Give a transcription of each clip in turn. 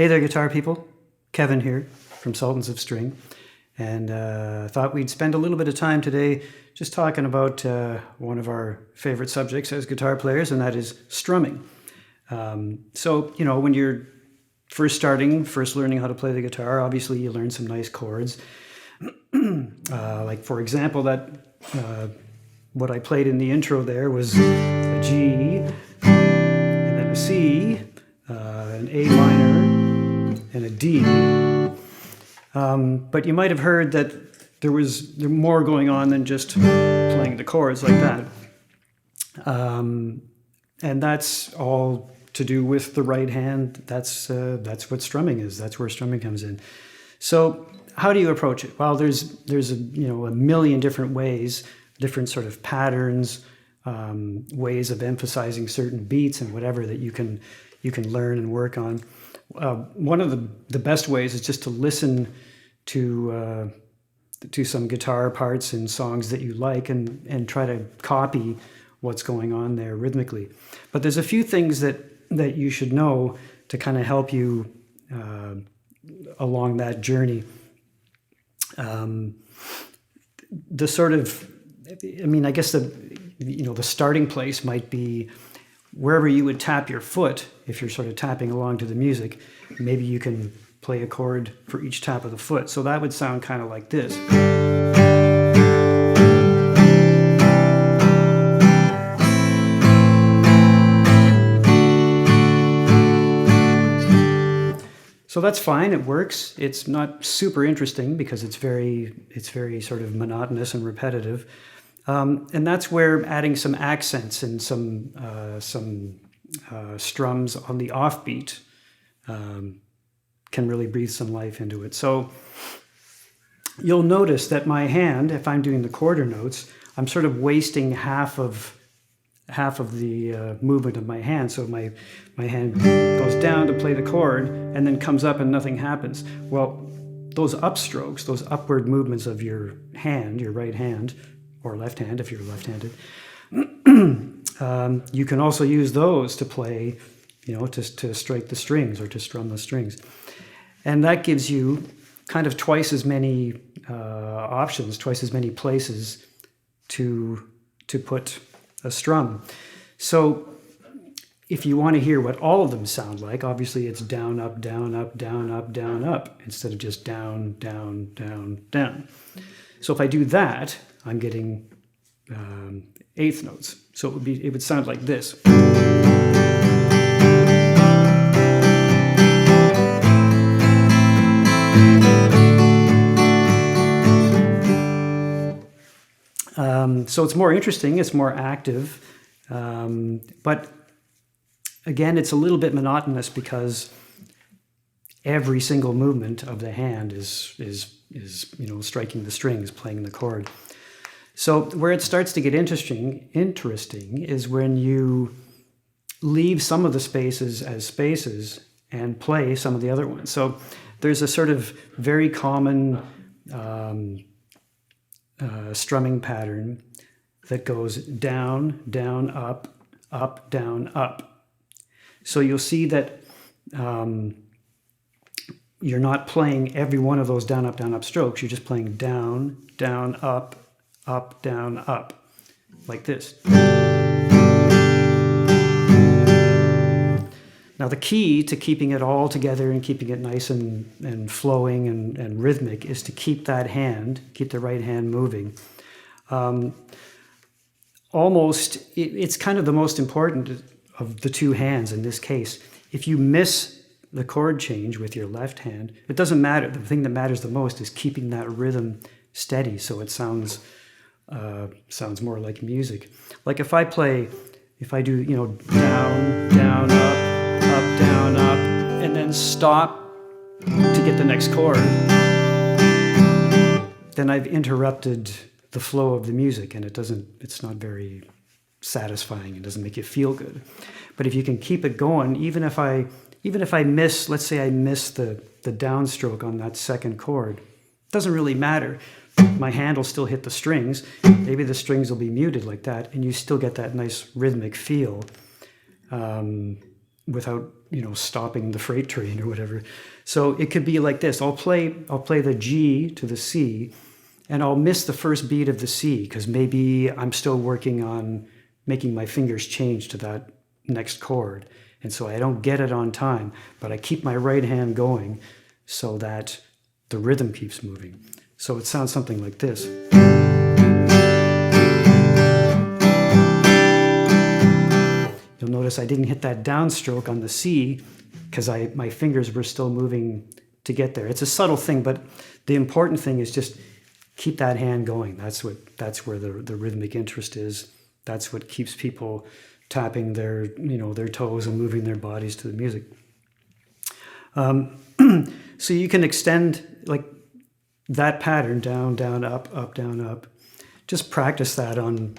Hey there, guitar people. Kevin here from Sultans of String. And thought we'd spend a little bit of time today just talking about one of our favorite subjects as guitar players, and that is strumming. So, you know, when you're first learning how to play the guitar, obviously you learn some nice chords. Like, for example, what I played in the intro there was a G, and then a C, an A minor, and a D. But you might have heard that there's more going on than just playing the chords like that. And that's all to do with the right hand. That's what strumming is. That's where strumming comes in. So how do you approach it? Well, there's a million different ways, different sort of patterns, ways of emphasizing certain beats and whatever that you can learn and work on. One of the best ways is just to listen to some guitar parts in songs that you like and try to copy what's going on there rhythmically. But there's a few things that you should know to kind of help you along that journey. I guess the starting place might be wherever you would tap your foot. If you're sort of tapping along to the music, maybe you can play a chord for each tap of the foot. So that would sound kind of like this. So that's fine, it works. It's not super interesting because it's very sort of monotonous and repetitive. And that's where adding some accents and some strums on the offbeat can really breathe some life into it. So you'll notice that my hand, if I'm doing the quarter notes, I'm sort of wasting half of the movement of my hand. So my hand goes down to play the chord and then comes up and nothing happens. Well, those upstrokes, those upward movements of your hand, your right hand, or left hand if you're left-handed, you can also use those to play, to strike the strings or to strum the strings. And that gives you kind of twice as many options, twice as many places to put a strum. So if you want to hear what all of them sound like, obviously it's down, up, down, up, down, up, down, up, instead of just down, down, down, down. So if I do that, I'm getting eighth notes. So it would sound like this. So it's more interesting, it's more active, but again, it's a little bit monotonous because every single movement of the hand is striking the strings, playing the chord. So where it starts to get interesting is when you leave some of the spaces as spaces and play some of the other ones. So there's a sort of very common strumming pattern that goes down, down, up, up, down, up. So you'll see that you're not playing every one of those down, up strokes. You're just playing down, down, up, down, up, like this. Now the key to keeping it all together and keeping it nice and flowing and rhythmic is to keep that hand, keep the right hand moving. It's kind of the most important of the two hands in this case. If you miss the chord change with your left hand, it doesn't matter. The thing that matters the most is keeping that rhythm steady so it sounds more like music. Like if I do, down, down, up, down, up, and then stop to get the next chord, then I've interrupted the flow of the music and it's not very satisfying. It doesn't make you feel good. But if you can keep it going, even if I miss, let's say I miss the downstroke on that second chord, it doesn't really matter. My hand will still hit the strings. Maybe the strings will be muted like that, and you still get that nice rhythmic feel. without, stopping the freight train or whatever. So it could be like this. I'll play the G to the C, and I'll miss the first beat of the C because maybe I'm still working on making my fingers change to that next chord. And so I don't get it on time, but I keep my right hand going so that the rhythm keeps moving. So it sounds something like this. You'll notice I didn't hit that downstroke on the C because my fingers were still moving to get there. It's a subtle thing, but the important thing is just keep that hand going. That's where the rhythmic interest is. That's what keeps people tapping their toes and moving their bodies to the music. So you can extend like that pattern, down, down, up, down, up. Just practice that on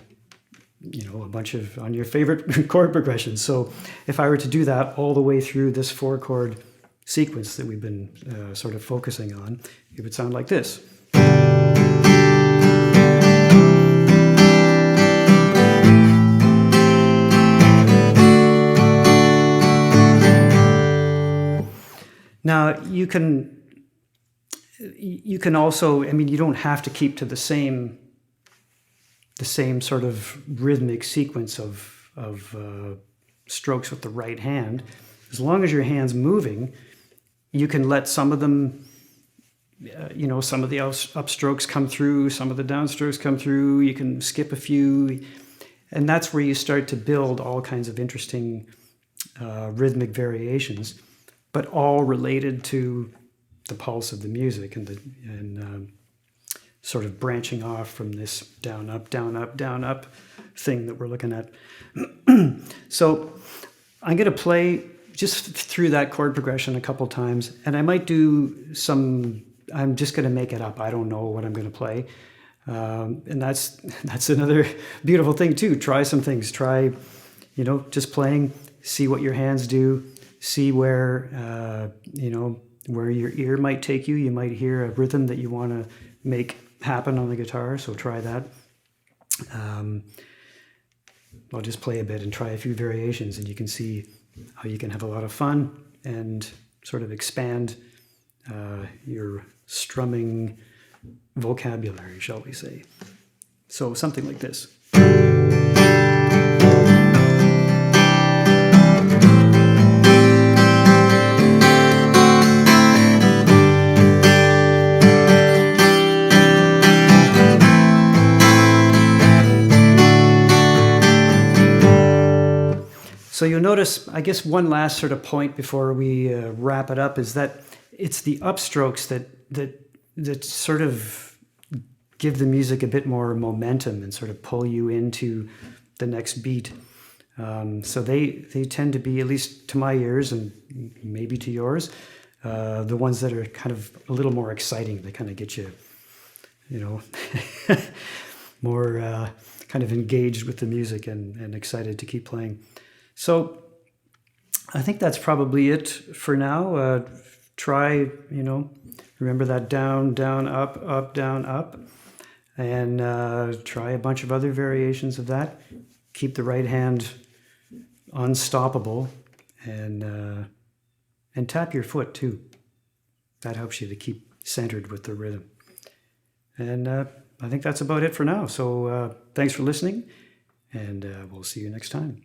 on your favorite chord progressions. So if I were to do that all the way through this 4-chord sequence that we've been sort of focusing on, it would sound like this. Now you can also, you don't have to keep to the same sort of rhythmic sequence of strokes with the right hand. As long as your hand's moving, you can let some of them, some of the upstrokes come through, some of the downstrokes come through, you can skip a few, and that's where you start to build all kinds of interesting rhythmic variations, but all related to the pulse of the music and sort of branching off from this down, up, down, up, down, up thing that we're looking at. So I'm going to play just through that chord progression a couple times, and I might do I'm just going to make it up. I don't know what I'm going to play. And that's another beautiful thing too. Try some things. Try, just playing, see what your hands do, see where, where your ear might take you. You might hear a rhythm that you want to make happen on the guitar, so try that. I'll just play a bit and try a few variations, and you can see how you can have a lot of fun and sort of expand your strumming vocabulary, shall we say. So something like this. So you'll notice, I guess one last sort of point before we wrap it up is that it's the upstrokes that sort of give the music a bit more momentum and sort of pull you into the next beat. So they tend to be, at least to my ears and maybe to yours, the ones that are kind of a little more exciting. They kind of get you, more kind of engaged with the music and excited to keep playing. So I think that's probably it for now. Try, remember that down, down, up, down, up, and try a bunch of other variations of that. Keep the right hand unstoppable, and tap your foot too. That helps you to keep centered with the rhythm. And I think that's about it for now. So thanks for listening, and we'll see you next time.